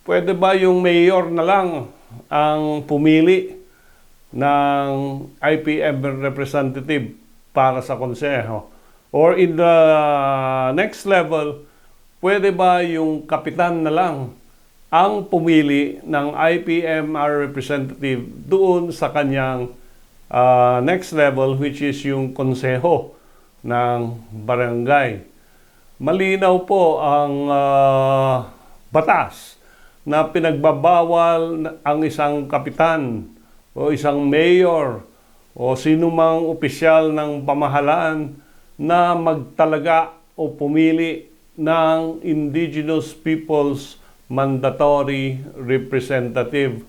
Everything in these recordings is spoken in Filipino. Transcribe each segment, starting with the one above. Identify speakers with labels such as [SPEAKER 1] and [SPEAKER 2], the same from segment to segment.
[SPEAKER 1] pwede ba yung mayor na lang ang pumili ng IPM representative para sa konseho? Or in the next level, pwede ba yung kapitan na lang ang pumili ng IPMR representative doon sa kanyang next level, which is yung konseho ng barangay? Malinaw po ang batas na pinagbabawal ang isang kapitan o isang mayor o sino mang opisyal ng pamahalaan na magtalaga o pumili ng Indigenous Peoples Mandatory Representative.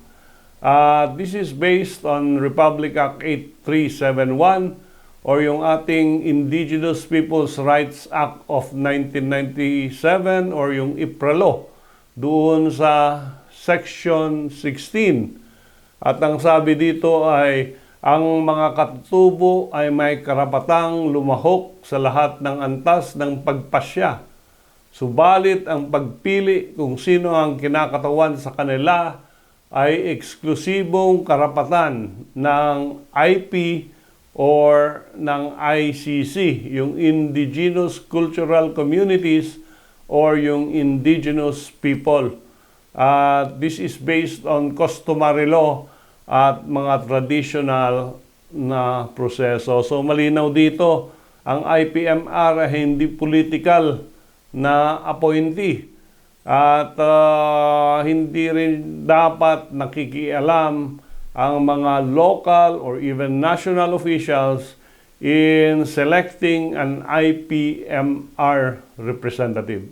[SPEAKER 1] This is based on Republic Act 8371 or yung ating Indigenous Peoples Rights Act of 1997 or yung IPRA Law doon sa Section 16. At ang sabi dito ay ang mga katutubo ay may karapatang lumahok sa lahat ng antas ng pagpasya. Subalit ang pagpili kung sino ang kinakatawan sa kanila ay eksklusibong karapatan ng IP or ng ICC, yung Indigenous Cultural Communities or yung Indigenous People. This is based on customary law at mga traditional na proseso. So malinaw dito, ang IPMR ay hindi political na appointee at hindi rin dapat nakikialam ang mga local or even national officials in selecting an IPMR representative.